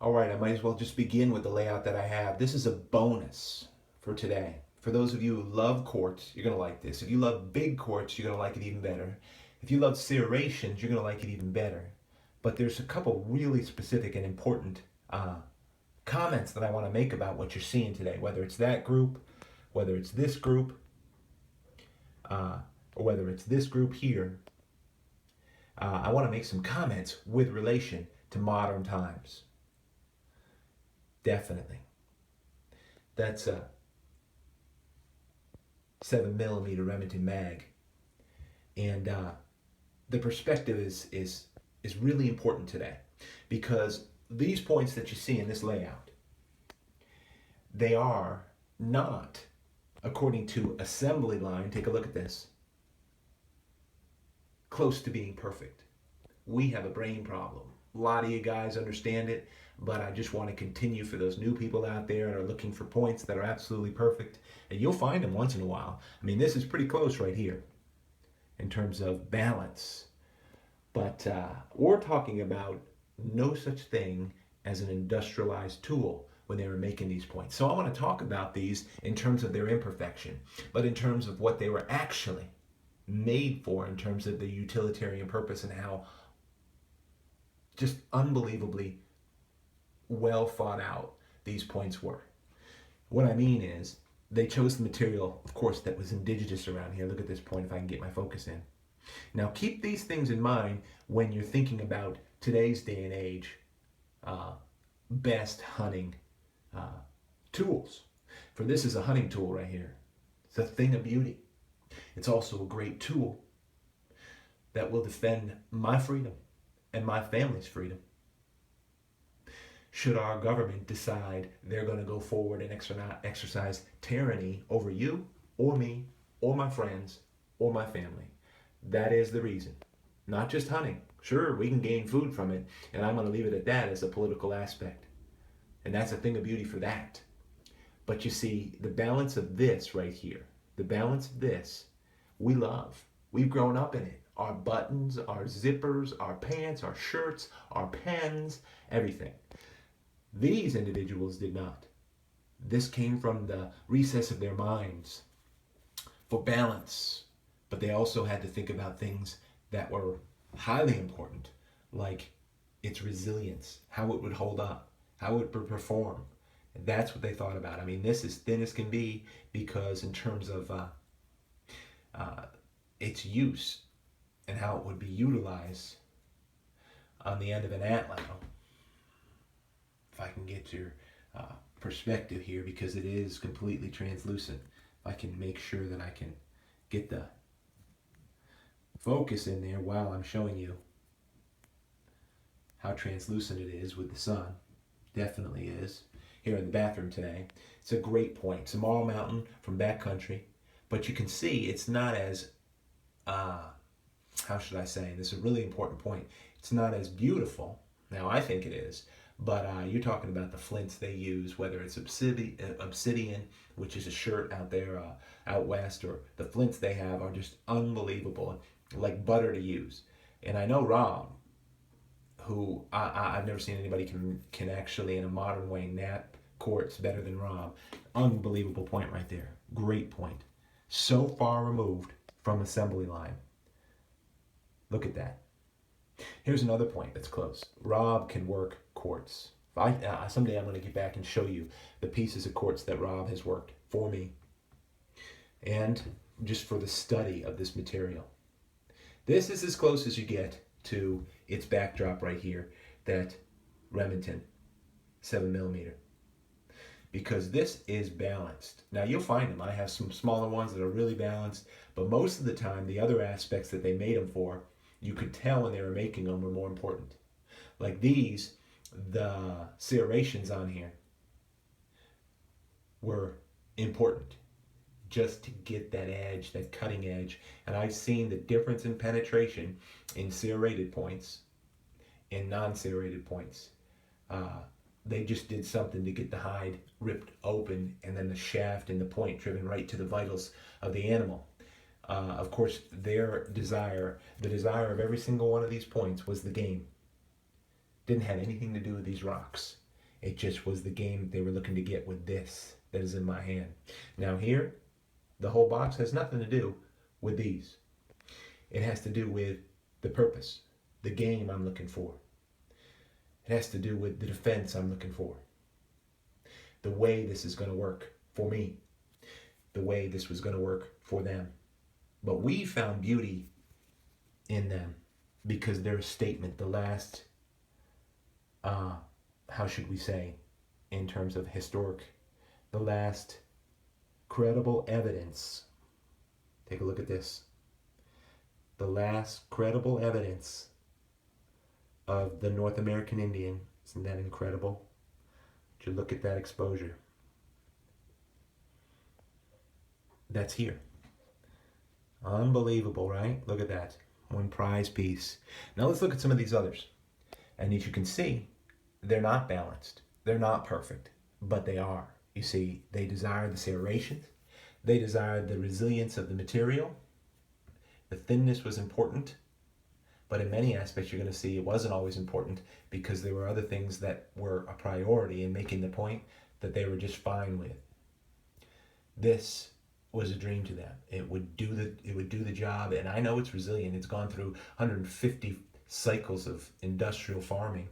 All right, I might as well just begin with the layout that I have. This is a bonus for today. For those of you who love quartz, you're going to like this. If you love big quartz, you're going to like it even better. If you love serrations, you're going to like it even better. But there's a couple really specific and important comments that I want to make about what you're seeing today, whether it's that group, whether it's this group, or whether it's this group here. I want to make some comments with relation to modern times. Definitely. That's a 7mm Remington mag. And the perspective is really important today, because these points that you see in this layout, they are not, according to assembly line, take a look at this, close to being perfect. We have a brain problem. A lot of you guys understand it, but I just want to continue for those new people out there that are looking for points that are absolutely perfect. And you'll find them once in a while. I mean, this is pretty close right here in terms of balance. But we're talking about no such thing as an industrialized tool when they were making these points. So I want to talk about these in terms of their imperfection, but in terms of what they were actually made for, in terms of the utilitarian purpose and how just unbelievably well thought out these points were. What I mean is, they chose the material, of course, that was indigenous around here. Look at this point, if I can get my focus in. Now keep these things in mind when you're thinking about today's day and age best hunting tools. For this is a hunting tool right here. It's a thing of beauty. It's also a great tool that will defend my freedom and my family's freedom. Should our government decide they're going to go forward and exercise tyranny over you or me or my friends or my family. That is the reason. Not just hunting. Sure, we can gain food from it, and I'm going to leave it at that as a political aspect. And that's a thing of beauty for that. But you see, the balance of this right here, the balance of this, we love. We've grown up in it. Our buttons, our zippers, our pants, our shirts, our pens, everything. These individuals did not. This came from the recess of their minds for balance. But they also had to think about things that were highly important, like its resilience, how it would hold up, how it would perform. And that's what they thought about. I mean, this is thin as can be, because in terms of its use and how it would be utilized on the end of an antler. If I can get your perspective here, because it is completely translucent. If I can make sure that I can get the focus in there while I'm showing you how translucent it is with the sun. Definitely is. Here in the bathroom today. It's a great point. It's a Marl Mountain from backcountry. But you can see it's not as, how should I say, this is a really important point. It's not as beautiful. Now I think it is. But you're talking about the flints they use, whether it's obsidian, which is a shirt out there out west, or the flints they have are just unbelievable, like butter to use. And I know Rob, who I've never seen anybody can actually in a modern way nap quartz better than Rob. Unbelievable point right there. Great point. So far removed from assembly line. Look at that. Here's another point that's close. Rob can work quartz. Someday I'm going to get back and show you the pieces of quartz that Rob has worked for me, and just for the study of this material. This is as close as you get to its backdrop right here, that Remington 7mm. Because this is balanced. Now you'll find them. I have some smaller ones that are really balanced, but most of the time the other aspects that they made them for, you could tell when they were making them were more important. Like these, the serrations on here were important just to get that edge, that cutting edge. And I've seen the difference in penetration in serrated points and non-serrated points. They just did something to get the hide ripped open and then the shaft and the point driven right to the vitals of the animal. Of course, their desire, the desire of every single one of these points was the game. Didn't have anything to do with these rocks. It just was the game they were looking to get with this that is in my hand. Now here, the whole box has nothing to do with these. It has to do with the purpose, the game I'm looking for. It has to do with the defense I'm looking for. The way this is going to work for me. The way this was going to work for them. But we found beauty in them because they're a statement, the last, how should we say, in terms of historic, the last credible evidence. Take a look at this. The last credible evidence of the North American Indian. Isn't that incredible? Would you look at that exposure? That's here. Unbelievable, right? Look at that. One prize piece. Now let's look at some of these others. And as you can see, they're not balanced. They're not perfect, but they are. You see, they desire the serrations. They desired the resilience of the material. The thinness was important, but in many aspects you're going to see it wasn't always important because there were other things that were a priority in making the point that they were just fine with. This was a dream to them. It would do the job, and I know it's resilient. It's gone through 150 cycles of industrial farming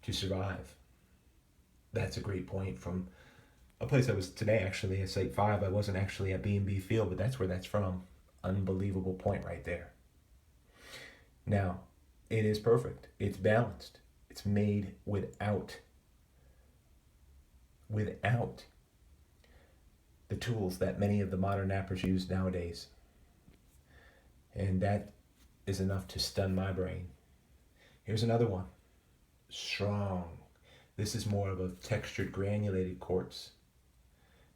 to survive. That's a great point from a place I was today, actually, at Site 5. I wasn't actually at B&B Field, but that's where that's from. Unbelievable point right there. Now, it is perfect. It's balanced. It's made without the tools that many of the modern knappers use nowadays. And that is enough to stun my brain. Here's another one. Strong. This is more of a textured, granulated quartz,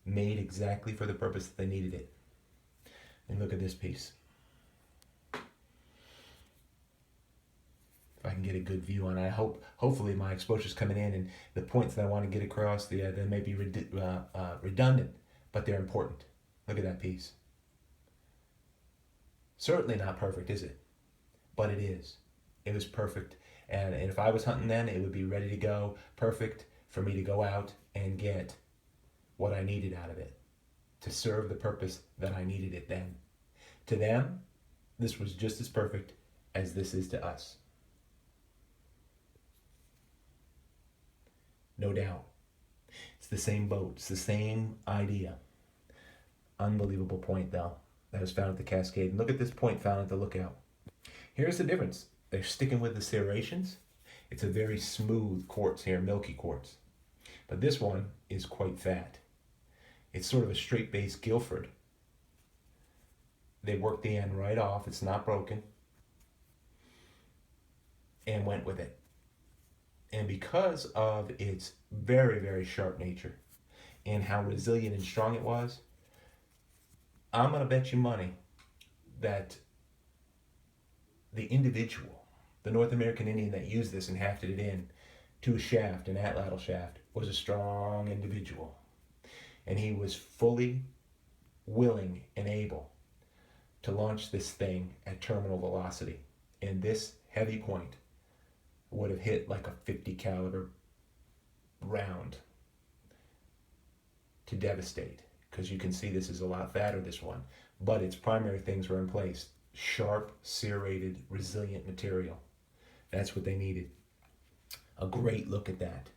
made exactly for the purpose that they needed it. And look at this piece. If I can get a good view on it, hopefully my exposure's coming in, and the points that I want to get across, they may be redundant, but they're important. Look at that piece. Certainly not perfect, is it? But it is. It was perfect. And if I was hunting then, it would be ready to go, perfect for me to go out and get what I needed out of it, to serve the purpose that I needed it then. To them, this was just as perfect as this is to us. No doubt. It's the same boat. It's the same idea. Unbelievable point, though, that was found at the Cascade. And look at this point found at the Lookout. Here's the difference. They're sticking with the serrations. It's a very smooth quartz here, milky quartz. But this one is quite fat. It's sort of a straight-based Guilford. They worked the end right off. It's not broken. And went with it. And because of its very, very sharp nature and how resilient and strong it was, I'm going to bet you money that the individual, the North American Indian that used this and hafted it in to a shaft, an atlatl shaft, was a strong individual. And he was fully willing and able to launch this thing at terminal velocity. And this heavy point would have hit like a 50 caliber round to devastate. Because you can see this is a lot fatter, this one. But its primary things were in place. Sharp, serrated, resilient material. That's what they needed. A great look at that.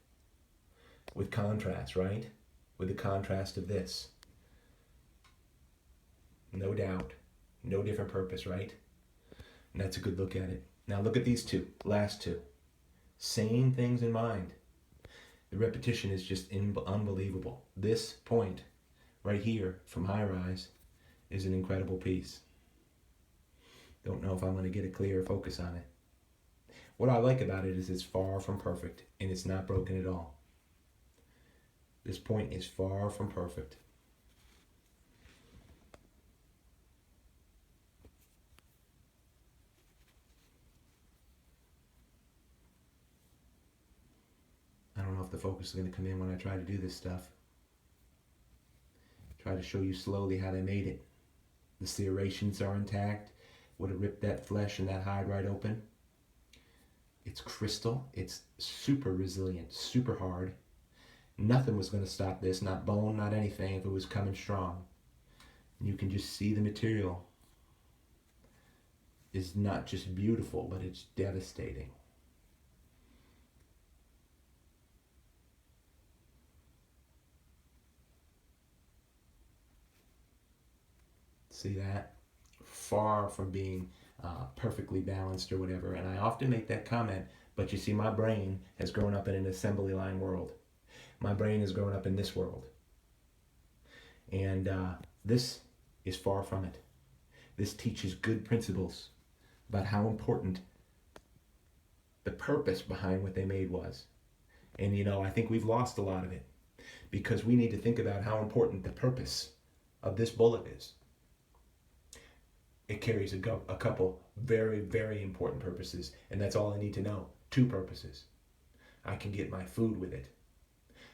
With contrast, right? With the contrast of this. No doubt. No different purpose, right? And that's a good look at it. Now look at these two, last two. Same things in mind. The repetition is just unbelievable. This point right here from High Rise is an incredible piece. Don't know if I'm going to get a clear focus on it. What I like about it is it's far from perfect, and it's not broken at all. This point is far from perfect. I don't know if the focus is going to come in when I try to do this stuff. Try to show you slowly how they made it. The serrations are intact. Would have ripped that flesh and that hide right open. It's crystal. It's super resilient, super hard. Nothing was going to stop this, not bone, not anything, if it was coming strong. You can just see the material is not just beautiful, but it's devastating. See that? Far from being perfectly balanced or whatever. And I often make that comment, but you see, my brain has grown up in an assembly line world. My brain has grown up in this world. And this is far from it. This teaches good principles about how important the purpose behind what they made was. And I think we've lost a lot of it because we need to think about how important the purpose of this bullet is. It carries a couple very, very important purposes, and that's all I need to know. 2 purposes. I can get my food with it,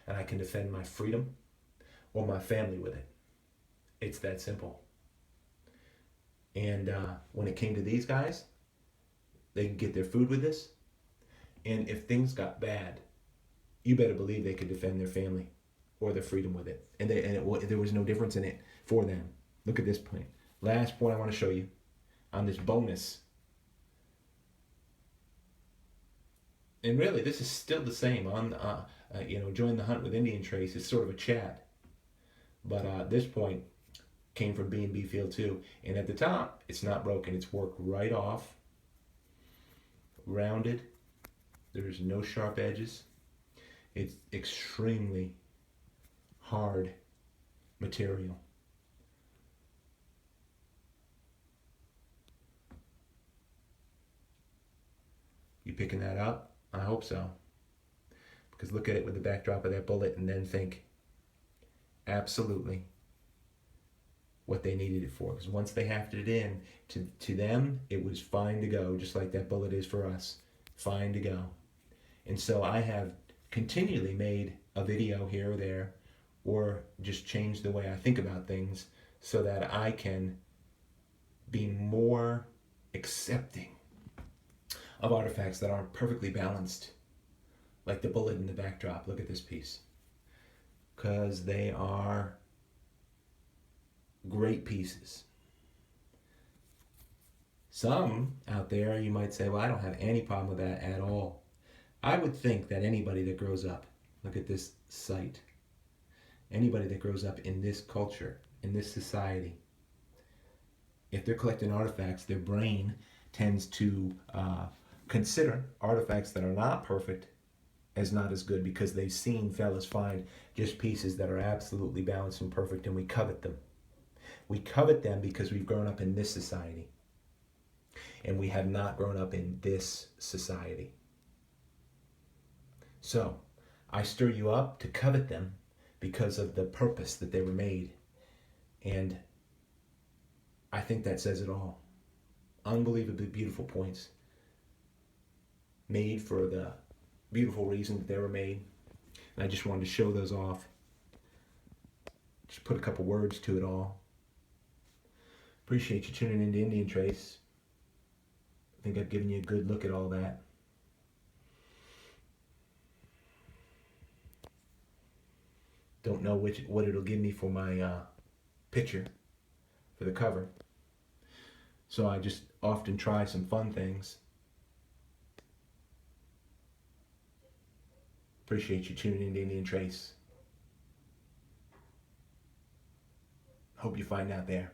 and I can defend my freedom or my family with it. It's that simple. And when it came to these guys, they could get their food with this, and if things got bad, you better believe they could defend their family or their freedom with it. And there was no difference in it for them. Look at this point. Last point I want to show you on this bonus. And really, this is still the same on, join the hunt with Indian Trace. It's sort of a chat. But this point came from B&B Field 2. And at the top, it's not broken. It's worked right off. Rounded. There's no sharp edges. It's extremely hard material. You picking that up? I hope so. Because look at it with the backdrop of that bullet and then think, absolutely, what they needed it for. Because once they hafted it in, to them, it was fine to go, just like that bullet is for us. Fine to go. And so I have continually made a video here or there, or just changed the way I think about things so that I can be more accepting of artifacts that aren't perfectly balanced, like the bullet in the backdrop. Look at this piece. Because they are great pieces. Some out there, you might say, well, I don't have any problem with that at all. I would think that anybody that grows up, look at this site, anybody that grows up in this culture, in this society, if they're collecting artifacts, their brain tends to consider artifacts that are not perfect as not as good, because they've seen fellas find just pieces that are absolutely balanced and perfect, and we covet them. We covet them because we've grown up in this society, and we have not grown up in this society. So I stir you up to covet them because of the purpose that they were made. And I think that says it all. Unbelievably beautiful points, made for the beautiful reason that they were made. And I just wanted to show those off. Just put a couple words to it all. Appreciate you tuning into Indian Trace. I think I've given you a good look at all that. Don't know what it'll give me for my picture for the cover. So I just often try some fun things. Appreciate you tuning into Indian Trace. Hope you find out there.